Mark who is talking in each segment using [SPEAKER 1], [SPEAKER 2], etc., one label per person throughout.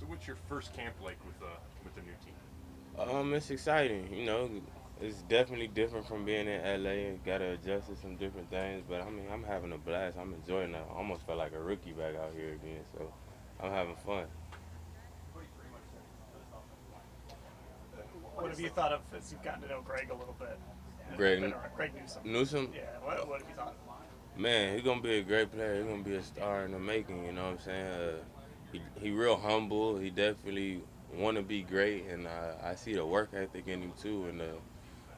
[SPEAKER 1] So what's your first camp like with the new team?
[SPEAKER 2] It's exciting. It's definitely different from being in LA. Got to adjust to some different things, but I mean, I'm having a blast. I'm enjoying it. I almost felt like a rookie back out here again, so I'm having fun.
[SPEAKER 3] What have you thought of as you've gotten to know Greg a little bit? Been
[SPEAKER 2] Greg
[SPEAKER 3] around Greg Newsome.
[SPEAKER 2] Newsome,
[SPEAKER 3] Yeah. What have you thought?
[SPEAKER 2] man, he's gonna be a great player. He's gonna be a star in the making. You know what I'm saying? He real humble. He definitely want to be great, and I see the work ethic in him too. And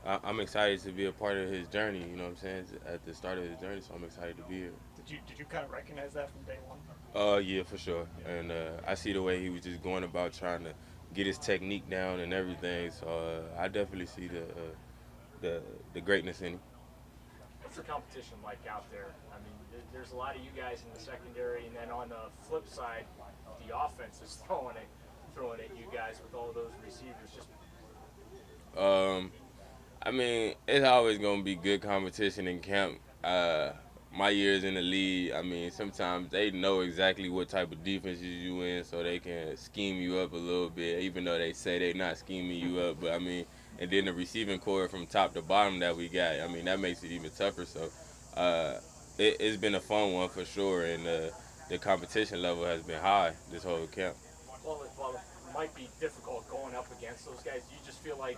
[SPEAKER 2] I'm excited to be a part of his journey. You know what I'm saying? At the start of his journey, so I'm excited to be here.
[SPEAKER 3] Did you kind of recognize that from day one?
[SPEAKER 2] Yeah, for sure.
[SPEAKER 3] Yeah.
[SPEAKER 2] And I see the way he was just going about trying to get his technique down and everything. So I definitely see the the greatness in him.
[SPEAKER 4] What's the competition like out there? I mean, there's a lot of you guys in the secondary, and then on the flip side, the offense is throwing at you guys with all those receivers. Just
[SPEAKER 2] Um, I mean, it's always gonna be good competition in camp. My years in the league, I mean, sometimes they know exactly what type of defenses you in, so they can scheme you up a little bit, even though they say they're not scheming you up. But I mean, and then the receiving core from top to bottom that we got, I mean, that makes it even tougher. So, uh, it's been a fun one for sure, and the competition level has been high this whole camp.
[SPEAKER 4] while it might be difficult going up against those guys, do you just feel like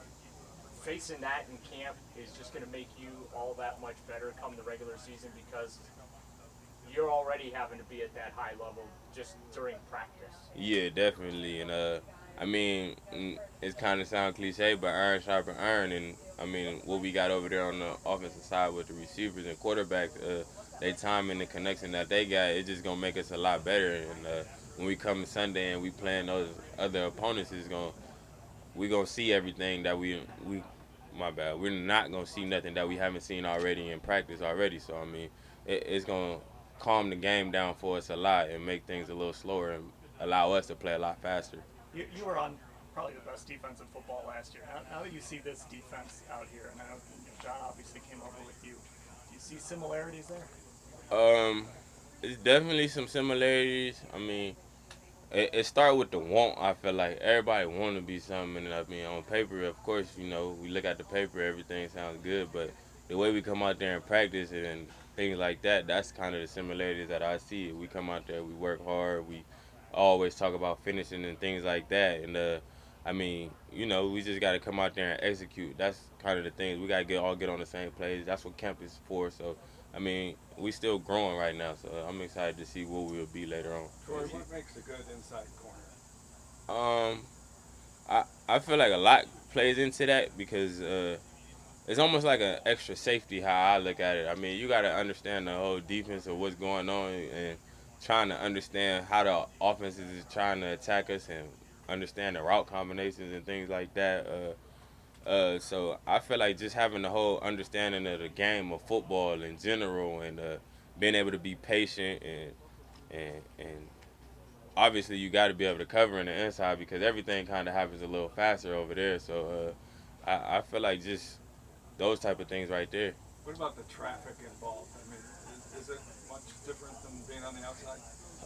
[SPEAKER 4] facing that in camp is just going to make you all that much better come the regular season because you're already having to be at that high level just during practice.
[SPEAKER 2] Yeah, definitely. And I mean, it's kind of sound cliche, but iron sharpen iron. And I mean, what we got over there on the offensive side with the receivers and quarterbacks, they time and the connection that they got, it's just gonna make us a lot better. And when we come Sunday and we playing those other opponents, we gonna see everything that we. My bad. We're not gonna see nothing that we haven't seen already in practice already. So I mean, it's gonna calm the game down for us a lot and make things a little slower and allow us to play a lot faster.
[SPEAKER 3] You were on probably the best defense in football last year. Now that you see this defense out here, and I know John obviously came over with you, do you see similarities there?
[SPEAKER 2] Um, it's definitely some similarities. I mean, it start with the want. I feel like everybody want to be something, and I mean, on paper, of course, we look at the paper, everything sounds good, but the way we come out there and practice and things like that, that's kind of the similarities that I see. We come out there, we work hard, we always talk about finishing and things like that, and I mean, we just got to come out there and execute. That's kind of the things we got to get on the same page. That's what camp is for. So, I mean, we still growing right now, so I'm excited to see what we'll be later on.
[SPEAKER 5] Troy, what makes a good inside corner?
[SPEAKER 2] Um, I feel like a lot plays into that because it's almost like an extra safety how I look at it. I mean, you got to understand the whole defense of what's going on and trying to understand how the offense is trying to attack us and understand the route combinations and things like that. So I feel like just having the whole understanding of the game of football in general and being able to be patient and obviously you got to be able to cover in the inside because everything kind of happens a little faster over there. So I feel like just those type of things right there.
[SPEAKER 5] What about the traffic involved? I mean, is it much different than being on the outside?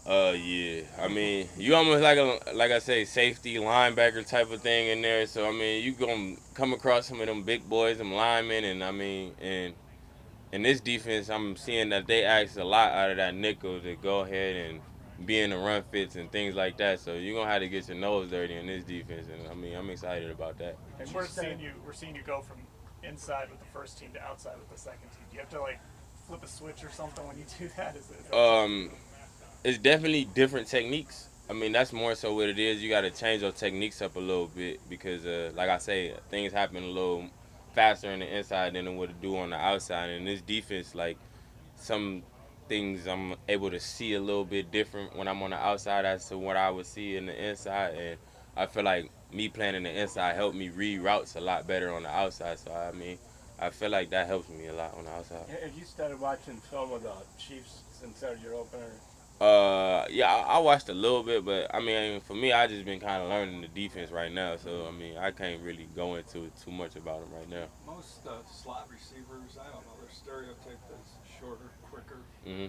[SPEAKER 2] Yeah. I mean, you almost like I say, safety linebacker type of thing in there. So I mean, you gonna come across some of them big boys, them linemen, and I mean, and in this defense, I'm seeing that they ask a lot out of that nickel to go ahead and be in the run fits and things like that. So you're gonna have to get your nose dirty in this defense, and I mean, I'm excited about that.
[SPEAKER 3] And we're seeing you go from inside with the first team to outside with the second team. Do you have to like flip a switch or something when you do that? Is that tough for
[SPEAKER 2] Um,
[SPEAKER 3] you?
[SPEAKER 2] it's definitely different techniques. I mean, that's more so what it is. You got to change your techniques up a little bit because, like I say, things happen a little faster on the inside than it would do on the outside. And this defense, like some things, I'm able to see a little bit different when I'm on the outside as to what I would see in the inside. And I feel like me playing in the inside helped me read routes a lot better on the outside. So I mean, I feel like that helps me a lot on the outside.
[SPEAKER 6] Have you started watching film of the Chiefs since they're your opener?
[SPEAKER 2] Yeah, I watched a little bit, but I mean, for me, I just been kind of learning the defense right now. So I mean, I can't really go into it too much about them right now.
[SPEAKER 5] Most slot receivers, I don't know, they're stereotyped as shorter, quicker.
[SPEAKER 2] Hmm.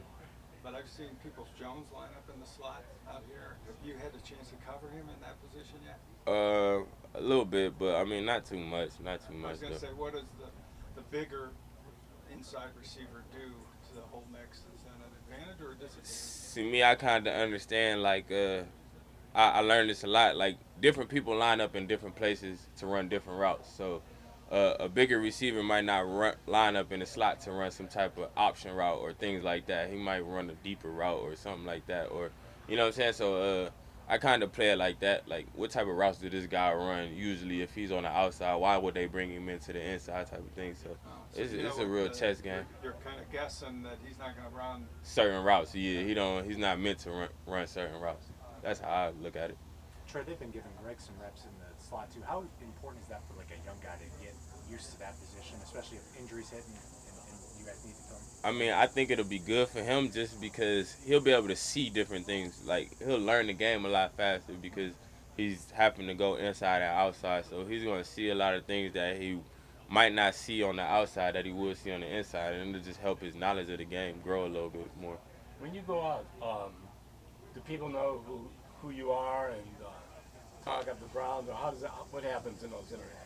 [SPEAKER 5] but I've seen Peoples-Jones line up in the slot out here. Have you had a chance to cover him in that position yet?
[SPEAKER 2] A little bit, but I mean, not too much. Not too
[SPEAKER 5] I
[SPEAKER 2] much
[SPEAKER 5] was going
[SPEAKER 2] though.
[SPEAKER 5] to say, what does the bigger inside receiver do to the whole mix? Is that an advantage or a disadvantage?
[SPEAKER 2] See, me, I kind of understand. Like, I learned this a lot. Like, different people line up in different places to run different routes. So, a bigger receiver might not line up in the slot to run some type of option route or things like that. He might run a deeper route or something like that. Or, you know what I'm saying? So, I kind of play it like that. Like, what type of routes do this guy run usually if he's on the outside? Why would they bring him into the inside type of thing? So,
[SPEAKER 5] So
[SPEAKER 2] it's a real chess game.
[SPEAKER 5] You're kind of guessing that he's not going to run.
[SPEAKER 2] Certain routes, yeah. He's not meant to run certain routes. That's how I look at it.
[SPEAKER 7] Troy, they've been giving Greg some reps in the slot too. How important is that for like a young guy to get used to that position, especially if injuries hit and you guys need to come?
[SPEAKER 2] I mean, I think it'll be good for him just because he'll be able to see different things. Like, he'll learn the game a lot faster because he's having to go inside and outside. So he's going to see a lot of things that he might not see on the outside that he would see on the inside. And it'll just help his knowledge of the game grow a little bit more.
[SPEAKER 6] When you go out, do people know who you are and talk up the Browns, or what happens in those interactions?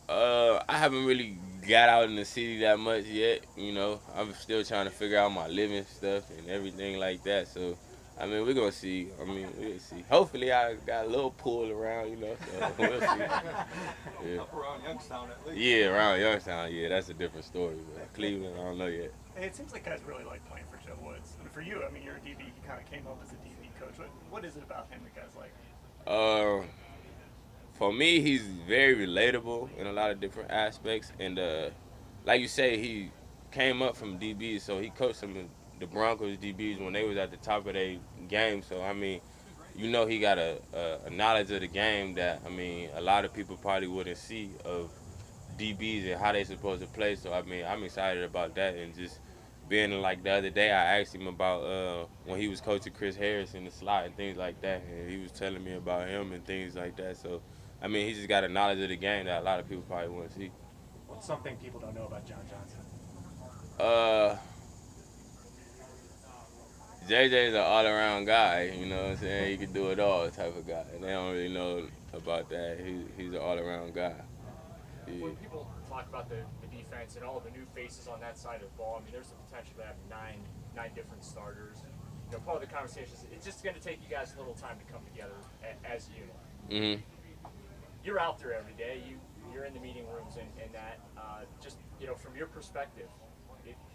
[SPEAKER 2] I haven't really got out in the city that much yet. You know, I'm still trying to figure out my living stuff and everything like that. So, I mean, we're gonna see. I mean, we'll see. Hopefully, I got a little pull around. You know, so we'll see. Yeah.
[SPEAKER 5] Up around Youngstown at least.
[SPEAKER 2] Yeah, around Youngstown. Yeah, that's a different story. But Cleveland, I don't know yet.
[SPEAKER 3] Hey, it seems like guys really like playing for Joe Woods. And for you, I mean, you're a DB. He kind of came up as a DB coach. What is it about him that guys like?
[SPEAKER 2] For me, he's very relatable in a lot of different aspects, and like you say, he came up from DBs, so he coached some of the Broncos DBs when they was at the top of their game. So I mean, you know, he got a knowledge of the game that I mean, a lot of people probably wouldn't see of DBs and how they supposed to play. So I mean, I'm excited about that, and just being like the other day, I asked him about when he was coaching Chris Harris in the slot and things like that, and he was telling me about him and things like that. So, I mean, he just got a knowledge of the game that a lot of people probably wouldn't see.
[SPEAKER 7] What's something people don't know about John Johnson?
[SPEAKER 2] JJ's an all-around guy, you know what I'm saying? He can do it all type of guy, and they don't really know about that. He's an all-around guy. Yeah.
[SPEAKER 4] When people talk about the defense and all the new faces on that side of the ball, I mean, there's the potential to have nine different starters. You know, part of the conversation is it's just going to take you guys a little time to come together as a unit.
[SPEAKER 2] Mm-hmm.
[SPEAKER 4] You're out there every day. You're in the meeting rooms and that. Just, you know, from your perspective,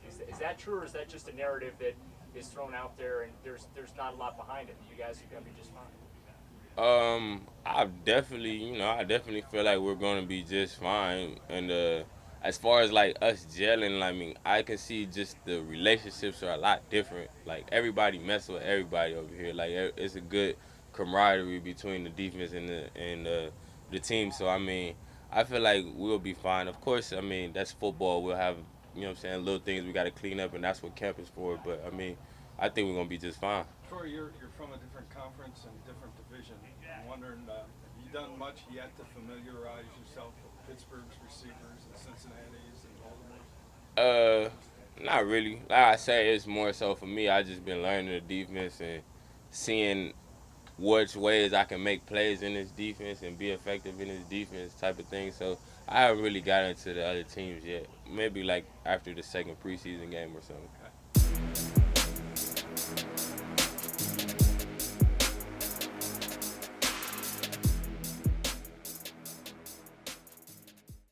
[SPEAKER 4] is that true, or is that just a narrative that is thrown out there and there's not a lot behind it? You guys are going to be just fine.
[SPEAKER 2] I definitely feel like we're gonna be just fine. And as far as like us gelling, I mean, I can see just the relationships are a lot different. Like everybody mess with everybody over here. Like it's a good camaraderie between the defense and the team. So I mean, I feel like we'll be fine. Of course, I mean that's football. We'll have what I'm saying, little things we got to clean up, and that's what camp is for. But I mean, I think we're gonna be just fine.
[SPEAKER 5] Troy, you're from a different conference and different division. I'm wondering, have you done much yet to familiarize yourself with Pittsburgh's receivers and Cincinnati's and Baltimore's?
[SPEAKER 2] Not really. Like I say, it's more so for me. I just been learning the defense and seeing which ways I can make plays in this defense and be effective in this defense type of thing. So I haven't really got into the other teams yet. Maybe like after the second preseason game or something.